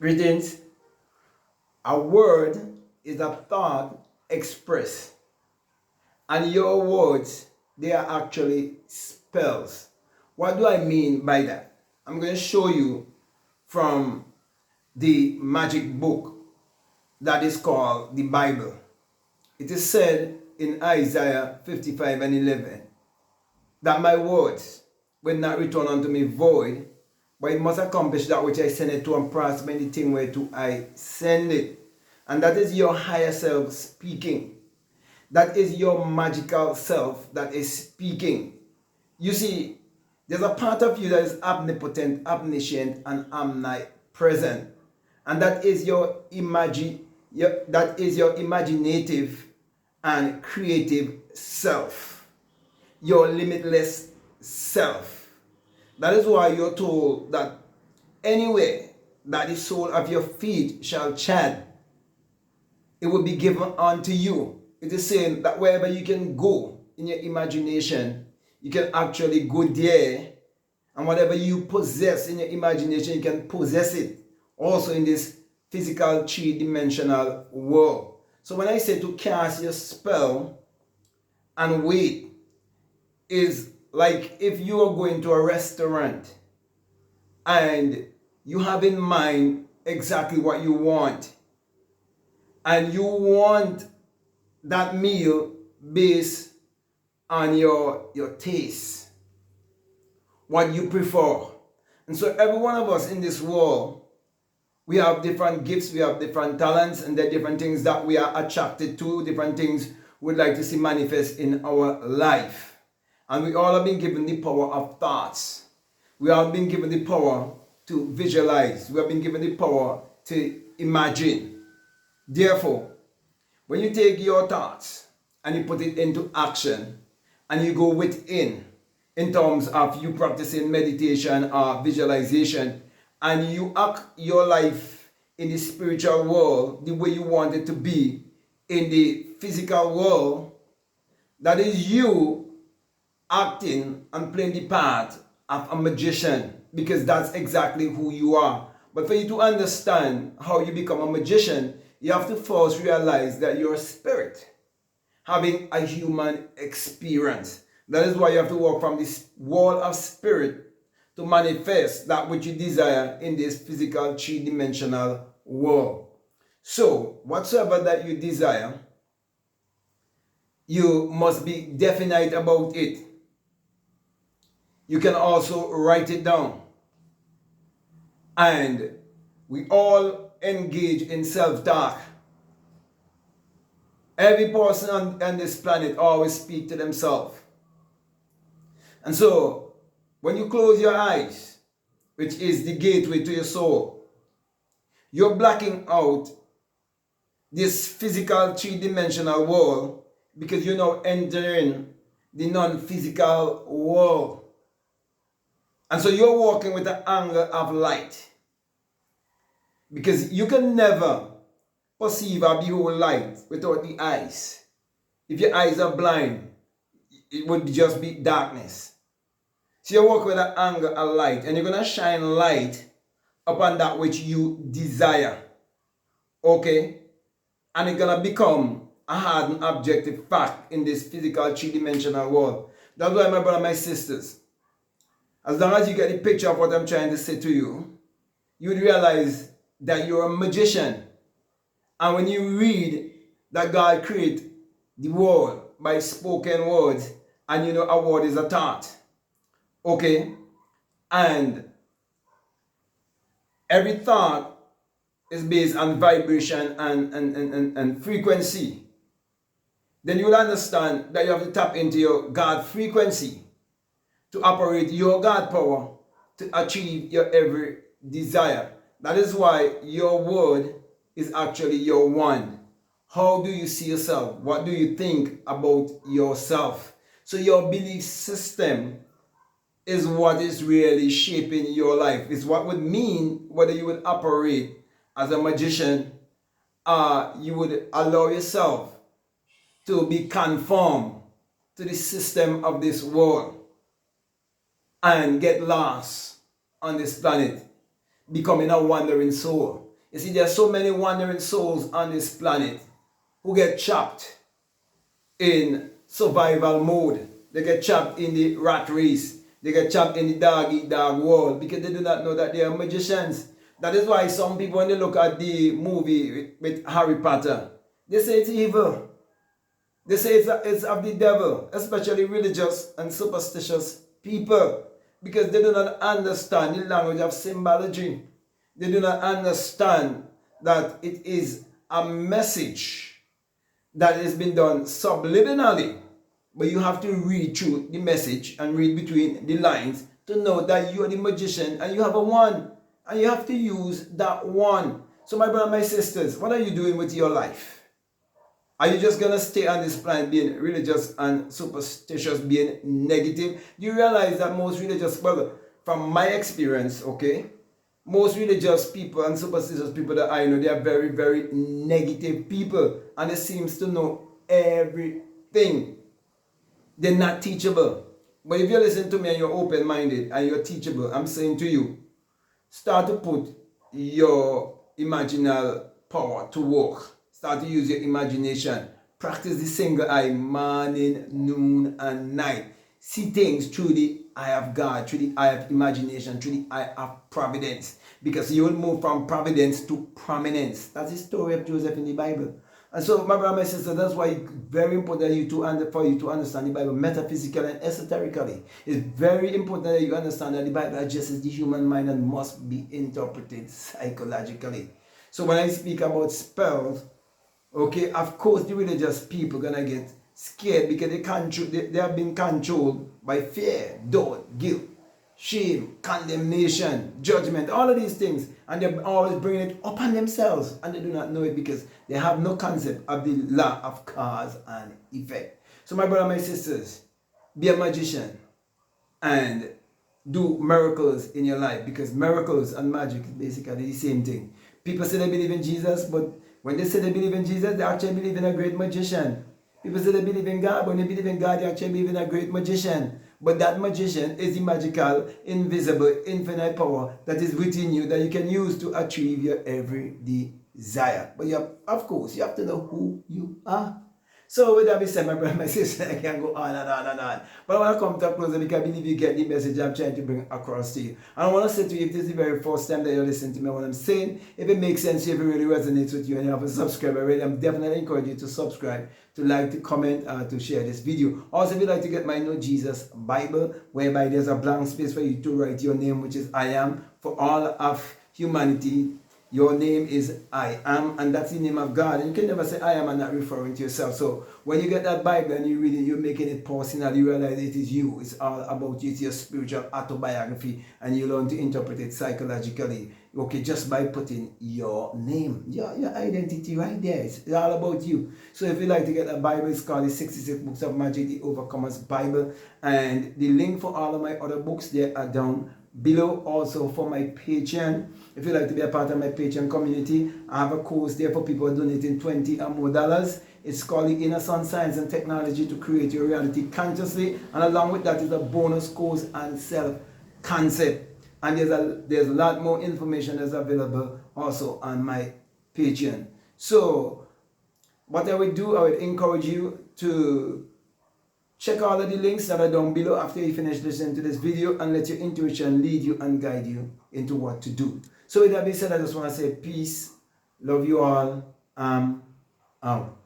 Greetings. A word is a thought expressed, and your words, they are actually spells. What do I mean by that? I'm going to show you from the magic book that is called the Bible. It is said in Isaiah 55 and 11 that my words will not return unto me void, but it must accomplish that which I send it to and prosper in the thing whereto I send it. And that is your higher self speaking. That is your magical self that is speaking. You see, there's a part of you that is omnipotent, omniscient, and omnipresent. And that is your imaginative and creative self. Your limitless self. That is why you're told that anywhere that the sole of your feet shall tread, it will be given unto you. It is saying that wherever you can go in your imagination, you can actually go there. And whatever you possess in your imagination, you can possess it also in this physical three-dimensional world. So when I say to cast your spell and wait, is like if you are going to a restaurant and you have in mind exactly what you want, and you want that meal based on your taste, what you prefer. And so every one of us in this world, we have different gifts, we have different talents, and there are different things that we are attracted to, different things we'd like to see manifest in our life. And we all have been given the power of thoughts. We have been given the power to visualize. We have been given the power to imagine. Therefore, when you take your thoughts and you put it into action and you go within in terms of you practicing meditation or visualization, and you act your life in the spiritual world the way you want it to be in the physical world, that is you acting and playing the part of a magician, because that's exactly who you are. But for you to understand how you become a magician, you have to first realize that you're a spirit having a human experience. That is why you have to walk from this world of spirit to manifest that which you desire in this physical three-dimensional world. So, whatsoever that you desire, you must be definite about it. You can also write it down. And we all engage in self-talk. Every person on this planet always speaks to themselves. And so, when you close your eyes, which is the gateway to your soul, you're blocking out this physical three-dimensional world because you're now entering the non-physical world. And so you're walking with an angle of light, because you can never perceive or behold light without the eyes. If your eyes are blind, it would just be darkness. So you walk with an angle of light, and you're going to shine light upon that which you desire. Okay? And it's going to become a hard and objective fact in this physical three-dimensional world. That's why, my brother, my sisters, as long as you get the picture of what I'm trying to say to you, you would realize that you're a magician. And when you read that God created the world by spoken words, and you know a word is a thought, okay? And every thought is based on vibration and frequency. Then you will understand that you have to tap into your God frequency to operate your God power to achieve your every desire. That is why your word is actually your wand. How do you see yourself? What do you think about yourself? So your belief system is what is really shaping your life. It's what would mean whether you would operate as a magician, you would allow yourself to be conformed to the system of this world and get lost on this planet, becoming a wandering soul. You see, there are so many wandering souls on this planet who get trapped in survival mode. They get trapped in the rat race. They get trapped in the dog eat dog world because they do not know that they are magicians. That is why some people, when they look at the movie with Harry Potter, they say it's evil. They say it's of the devil, especially religious and superstitious people, because they do not understand the language of symbology. They do not understand that it is a message that has been done subliminally. But you have to read through the message and read between the lines to know that you are the magician and you have a wand. And you have to use that wand. So my brother, my sisters, what are you doing with your life? Are you just going to stay on this planet being religious and superstitious, being negative? Do you realize that most religious, well, from my experience, okay, most religious people and superstitious people that I know, they are very, very negative people. And they seems to know everything. They're not teachable. But if you listen to me and you're open-minded and you're teachable, I'm saying to you, start to put your imaginal power to work. Start to use your imagination. Practice the single eye morning, noon, and night. See things through the eye of God, through the eye of imagination, through the eye of providence. Because you will move from providence to prominence. That's the story of Joseph in the Bible. And so, my brother, my sister, that's why it's very important for you to understand the Bible metaphysically and esoterically. It's very important that you understand that the Bible addresses the human mind and must be interpreted psychologically. So when I speak about spells, okay, of course the religious people are going to get scared because they have been controlled by fear, doubt, guilt, shame, condemnation, judgment, all of these things. And they're always bringing it upon themselves. And they do not know it because they have no concept of the law of cause and effect. So my brother, my sisters, be a magician and do miracles in your life, because miracles and magic is basically the same thing. People say they believe in Jesus, but when they say they believe in Jesus, they actually believe in a great magician. People say they believe in God, but when they believe in God, they actually believe in a great magician. But that magician is the magical, invisible, infinite power that is within you that you can use to achieve your every desire. But of course, you have to know who you are. So with that being said, my brother, my sister, I can go on and on and on. But I want to come to a close because I believe you get the message I'm trying to bring across to you. And I want to say to you, if this is the very first time that you're listening to me, what I'm saying, if it makes sense, if it really resonates with you and you have a subscribe already, I'm definitely encourage you to subscribe, to like, to comment, to share this video. Also, if you'd like to get my Know Jesus Bible, whereby there's a blank space for you to write your name, which is I am, for all of humanity. Your name is I am, and that's the name of God. And you can never say I am and not referring to yourself. So when you get that Bible and you read it, you're making it personal. You realize it is you. It's all about you. It's your spiritual autobiography, and you learn to interpret it psychologically. Okay, just by putting your name, your identity right there. It's all about you. So if you'd like to get a Bible, it's called the 66 Books of Magic, the Overcomer's Bible. And the link for all of my other books, they are down below. Also for my Patreon, if you'd like to be a part of my Patreon community, I have a course there for people donating $20 or more. It's called the Inner Sun Science and Technology to Create Your Reality Consciously, and along with that is a bonus course on self-concept. And there's a lot more information that's available also on my Patreon. So what I would do, I would encourage you to check all of the links that are down below after you finish listening to this video, and let your intuition lead you and guide you into what to do. So with that being said, I just want to say peace, love you all, out.